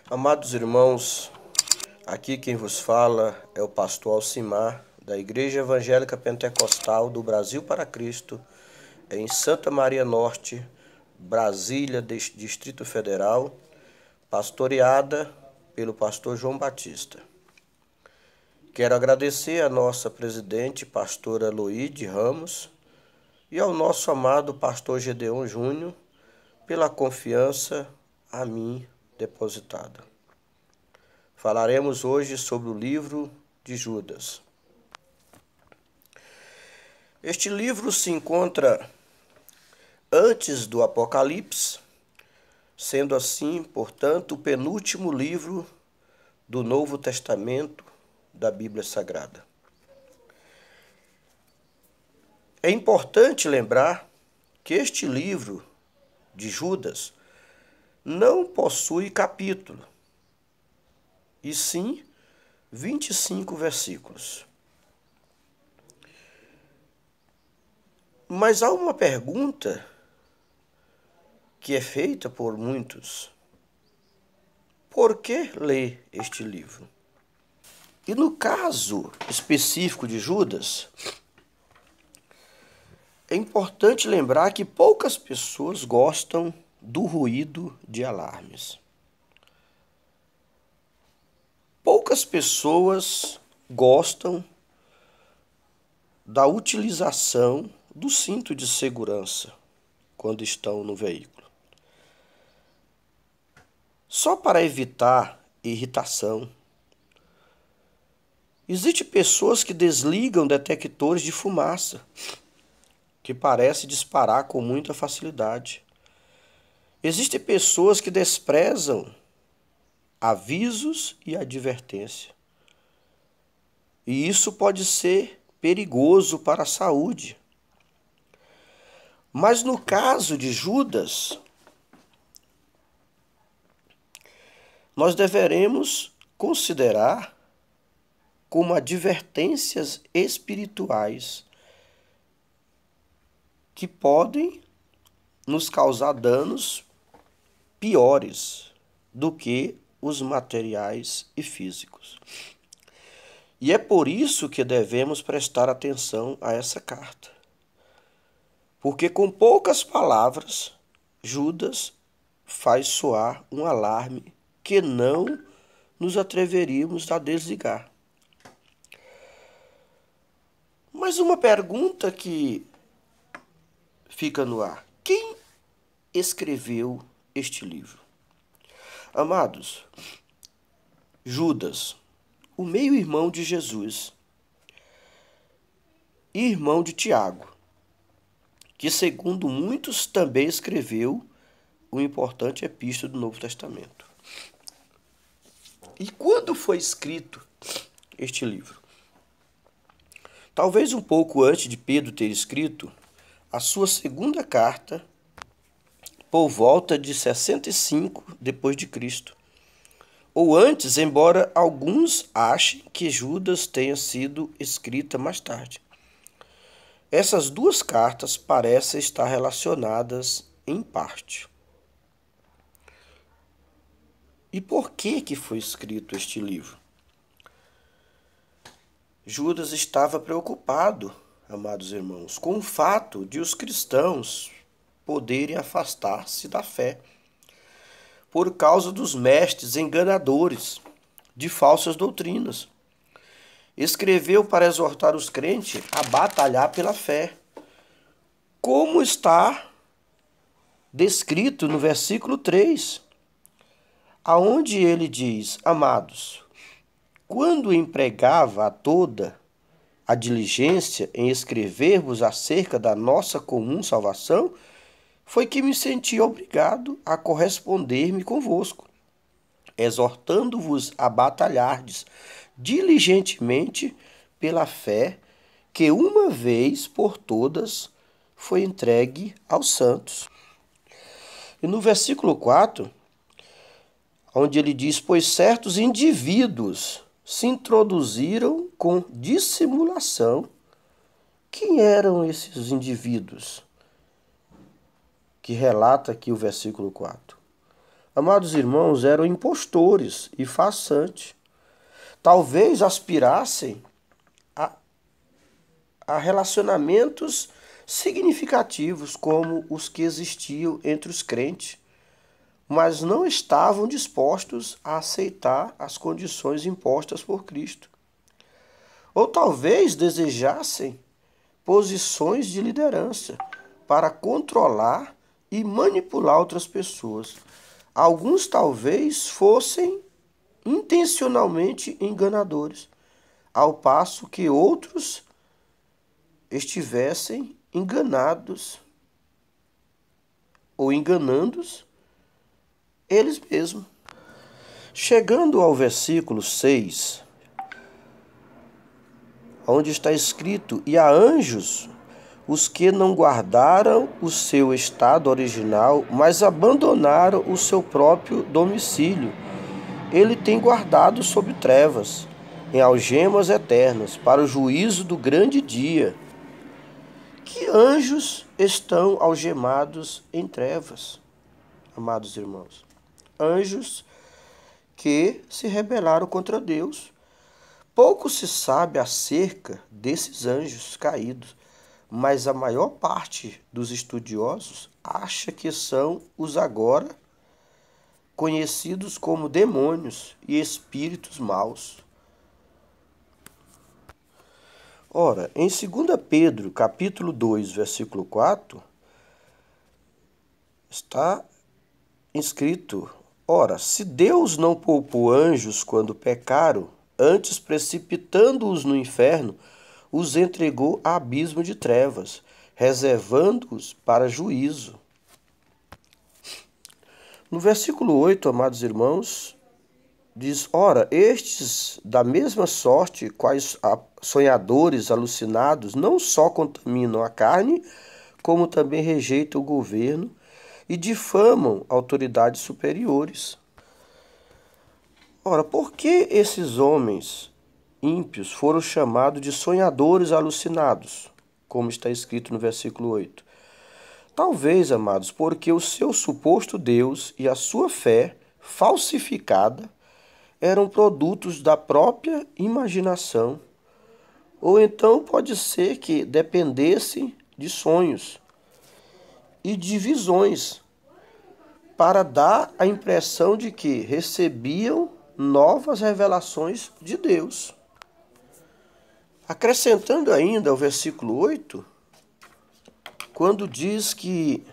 Amados irmãos, aqui quem vos fala é o pastor Alcimar, da Igreja Evangélica Pentecostal do Brasil para Cristo, em Santa Maria Norte, Brasília, Distrito Federal, pastoreada pelo pastor João Batista. Quero agradecer à nossa presidente, pastora Loide Ramos, e ao nosso amado pastor Gedeon Júnior pela confiança a mim depositada. Falaremos hoje sobre o livro de Judas. Este livro se encontra antes do Apocalipse, sendo assim, portanto, o penúltimo livro do Novo Testamento da Bíblia Sagrada. É importante lembrar que este livro de Judas não possui capítulo, e sim 25 versículos. Mas há uma pergunta que é feita por muitos: por que ler este livro? E no caso específico de Judas, é importante lembrar que poucas pessoas gostam do ruído de alarmes. Poucas pessoas gostam da utilização do cinto de segurança quando estão no veículo. Só para evitar irritação. Existem pessoas que desligam detectores de fumaça, que parece disparar com muita facilidade. Existem pessoas que desprezam avisos e advertência. E isso pode ser perigoso para a saúde. Mas no caso de Judas, nós deveremos considerar como advertências espirituais que podem nos causar danos piores do que os materiais e físicos. E é por isso que devemos prestar atenção a essa carta. Porque com poucas palavras, Judas faz soar um alarme que não nos atreveríamos a desligar. Mas uma pergunta que fica no ar: quem escreveu este livro? Amados, Judas, o meio-irmão de Jesus, e irmão de Tiago, que segundo muitos também escreveu o importante epístola do Novo Testamento. E quando foi escrito este livro? Talvez um pouco antes de Pedro ter escrito a sua segunda carta, por volta de 65 depois de Cristo. Ou antes, embora alguns achem que Judas tenha sido escrita mais tarde. Essas duas cartas parecem estar relacionadas em parte. E por que foi escrito este livro? Judas estava preocupado, amados irmãos, com o fato de os cristãos poderem afastar-se da fé por causa dos mestres enganadores de falsas doutrinas. Escreveu para exortar os crentes a batalhar pela fé, como está descrito no versículo 3, aonde ele diz: amados, quando empregava a toda a diligência em escrever-vos acerca da nossa comum salvação, foi que me senti obrigado a corresponder-me convosco, exortando-vos a batalhardes diligentemente pela fé que uma vez por todas foi entregue aos santos. E no versículo 4, onde ele diz: pois certos indivíduos se introduziram com dissimulação. Quem eram esses indivíduos? Que relata aqui o versículo 4. amados irmãos, eram impostores e farsantes. Talvez aspirassem a, a relacionamentos significativos como os que existiam entre os crentes, mas não estavam dispostos a aceitar as condições impostas por Cristo. Ou talvez desejassem posições de liderança para controlar e manipular outras pessoas. Alguns talvez fossem intencionalmente enganadores, ao passo que outros estivessem enganados ou enganando-os eles mesmos. Chegando ao versículo 6, onde está escrito: e a anjos, os que não guardaram o seu estado original, mas abandonaram o seu próprio domicílio, ele tem guardado sob trevas, em algemas eternas, para o juízo do grande dia. Que anjos estão algemados em trevas, amados irmãos? Anjos que se rebelaram contra Deus. Pouco se sabe acerca desses anjos caídos, mas a maior parte dos estudiosos acha que são os agora conhecidos como demônios e espíritos maus. Ora, em 2 Pedro, capítulo 2, versículo 4, está escrito: ora, se Deus não poupou anjos quando pecaram, antes precipitando-os no inferno, os entregou a abismo de trevas, reservando-os para juízo. No versículo 8, amados irmãos, diz: ora, estes, da mesma sorte, quais sonhadores alucinados, não só contaminam a carne, como também rejeitam o governo e difamam autoridades superiores. Ora, por que esses homens ímpios foram chamados de sonhadores alucinados, como está escrito no versículo 8? Talvez, amados, porque o seu suposto Deus e a sua fé falsificada eram produtos da própria imaginação, ou então pode ser que dependessem de sonhos e de visões para dar a impressão de que recebiam novas revelações de Deus. Acrescentando ainda ao versículo 8, quando diz que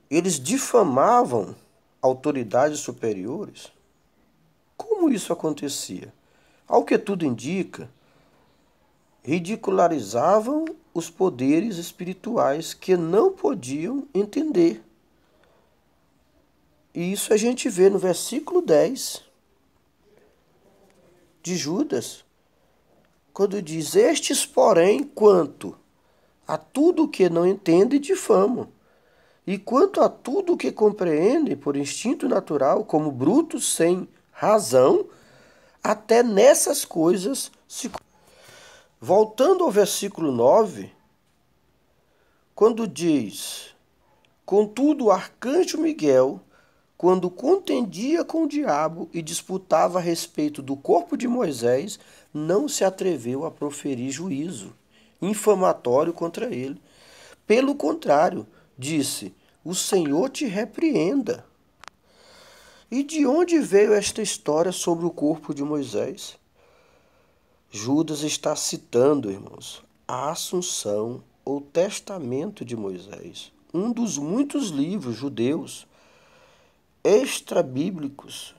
eles difamavam autoridades superiores, como isso acontecia? Ao que tudo indica, ridicularizavam os poderes espirituais que não podiam entender. E isso a gente vê no versículo 10 de Judas, quando diz: estes, porém, quanto a tudo que não entendem, difamam, e quanto a tudo que compreendem por instinto natural, como brutos sem razão, até nessas coisas se... Voltando ao versículo 9, quando diz: contudo, o arcanjo Miguel, quando contendia com o diabo e disputava a respeito do corpo de Moisés, não se atreveu a proferir juízo infamatório contra ele. Pelo contrário, disse: o Senhor te repreenda. E de onde veio esta história sobre o corpo de Moisés? Judas está citando, irmãos, a Assunção ou Testamento de Moisés, um dos muitos livros judeus extrabíblicos.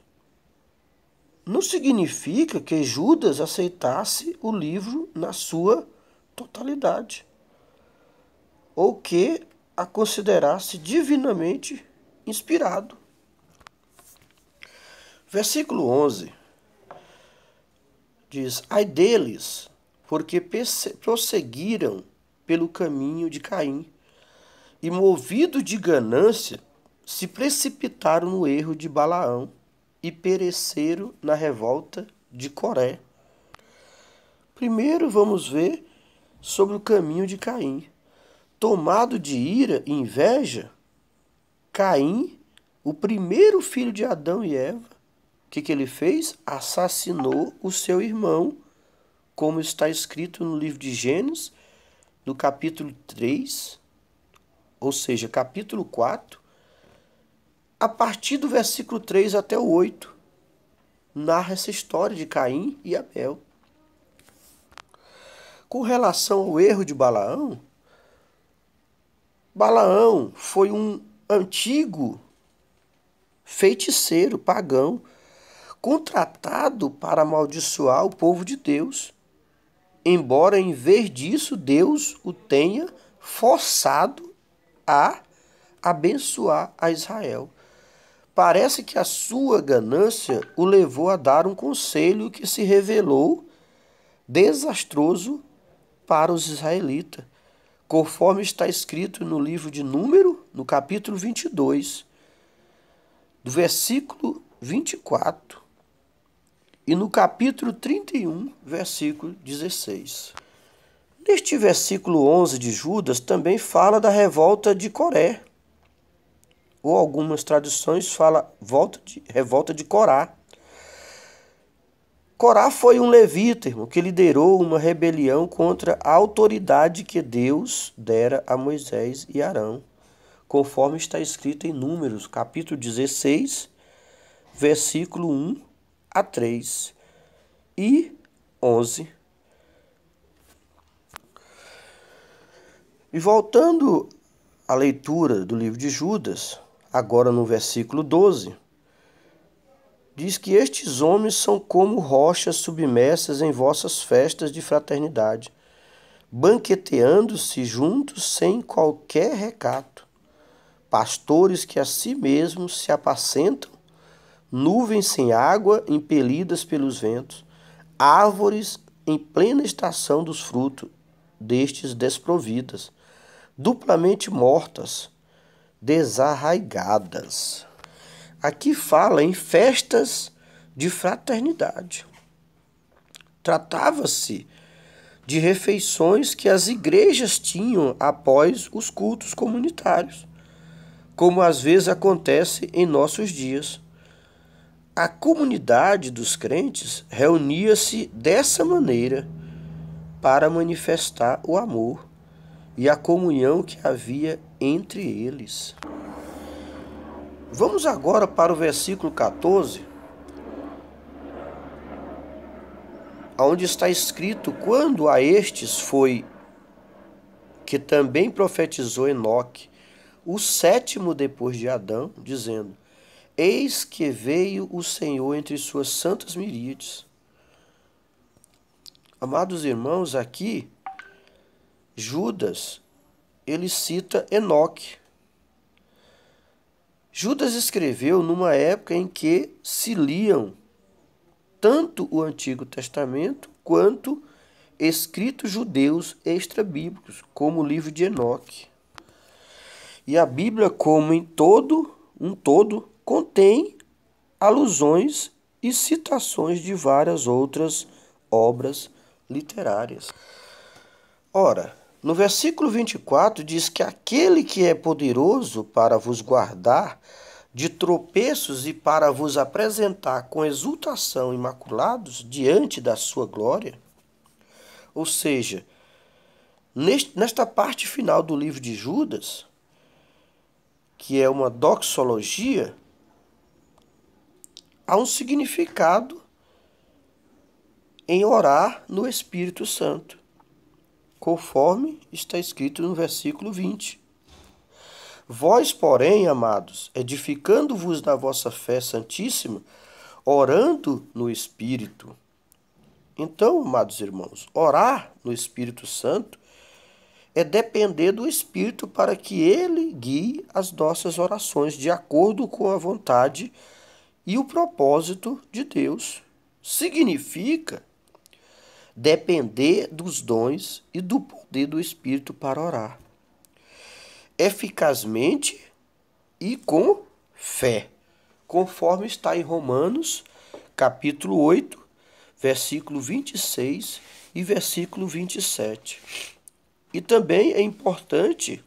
Não significa que Judas aceitasse o livro na sua totalidade, ou que a considerasse divinamente inspirado. Versículo 11 diz: ai deles, porque prosseguiram pelo caminho de Caim, e movido de ganância, se precipitaram no erro de Balaão, e pereceram na revolta de Coré. Primeiro vamos ver sobre o caminho de Caim. Tomado de ira e inveja, Caim o primeiro filho de Adão e Eva, o que ele fez? Assassinou o seu irmão, como está escrito no livro de Gênesis, no capítulo 3, ou seja, capítulo 4, a partir do versículo 3 até o 8, narra essa história de Caim e Abel. Com relação ao erro de Balaão, Balaão foi um antigo feiticeiro pagão contratado para amaldiçoar o povo de Deus, embora em vez disso Deus o tenha forçado a abençoar a Israel. Parece que a sua ganância o levou a dar um conselho que se revelou desastroso para os israelitas, conforme está escrito no livro de Número, no capítulo 22, do versículo 24, e no capítulo 31, versículo 16. Neste versículo 11 de Judas também fala da revolta de Coré, ou algumas traduções falam revolta de Corá. Corá foi um levita, irmão, que liderou uma rebelião contra a autoridade que Deus dera a Moisés e Arão, conforme está escrito em Números, capítulo 16, versículo 1 a 3 e 11. E voltando à leitura do livro de Judas, agora no versículo 12, diz que estes homens são como rochas submersas em vossas festas de fraternidade, banqueteando-se juntos sem qualquer recato, pastores que a si mesmos se apacentam, nuvens sem água impelidas pelos ventos, árvores em plena estação dos frutos destes desprovidas, duplamente mortas, desarraigadas. Aqui fala em festas de fraternidade. Tratava-se de refeições que as igrejas tinham após os cultos comunitários, como às vezes acontece em nossos dias. A comunidade dos crentes reunia-se dessa maneira para manifestar o amor e a comunhão que havia entre eles. Vamos agora para o versículo 14, onde está escrito: quando a estes foi que também profetizou Enoque, o sétimo depois de Adão, dizendo: eis que veio o Senhor entre suas santas miríades. Amados irmãos, aqui Judas, ele cita Enoque. Judas escreveu numa época em que se liam tanto o Antigo Testamento quanto escritos judeus extrabíblicos, como o livro de Enoque. E a Bíblia, como um todo, contém alusões e citações de várias outras obras literárias. Ora, no versículo 24 diz que aquele que é poderoso para vos guardar de tropeços e para vos apresentar com exultação imaculados diante da sua glória, ou seja, nesta parte final do livro de Judas, que é uma doxologia, há um significado em orar no Espírito Santo, conforme está escrito no versículo 20. Vós, porém, amados, edificando-vos na vossa fé santíssima, orando no Espírito. Então, amados irmãos, orar no Espírito Santo é depender do Espírito para que ele guie as nossas orações de acordo com a vontade e o propósito de Deus. Significa depender dos dons e do poder do Espírito para orar eficazmente e com fé, conforme está em Romanos, capítulo 8, versículo 26 e versículo 27. E também é importante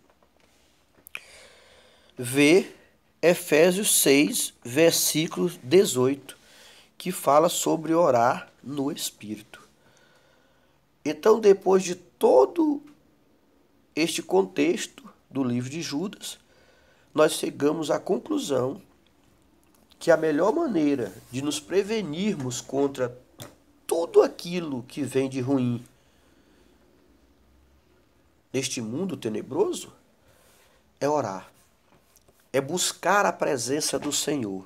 ver Efésios 6, versículo 18, que fala sobre orar no Espírito. Então, depois de todo este contexto do livro de Judas, nós chegamos à conclusão que a melhor maneira de nos prevenirmos contra tudo aquilo que vem de ruim neste mundo tenebroso é orar, é buscar a presença do Senhor.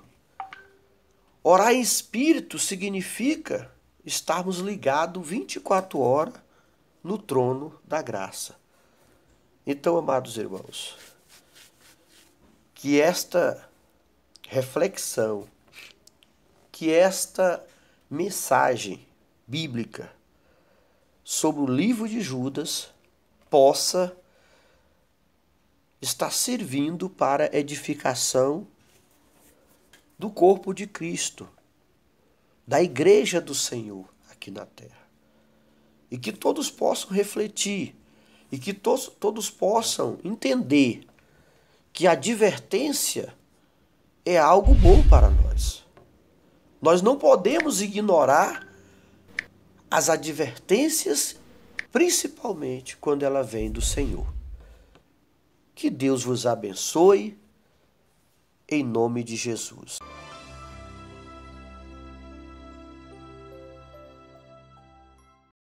Orar em espírito significa estarmos ligados 24 horas no trono da graça. Então, amados irmãos, que esta reflexão, que esta mensagem bíblica sobre o livro de Judas possa estar servindo para edificação do corpo de Cristo, da igreja do Senhor aqui na terra. E que todos possam refletir, e que todos possam entender que a advertência é algo bom para nós. Nós não podemos ignorar as advertências, principalmente quando ela vem do Senhor. Que Deus vos abençoe, em nome de Jesus.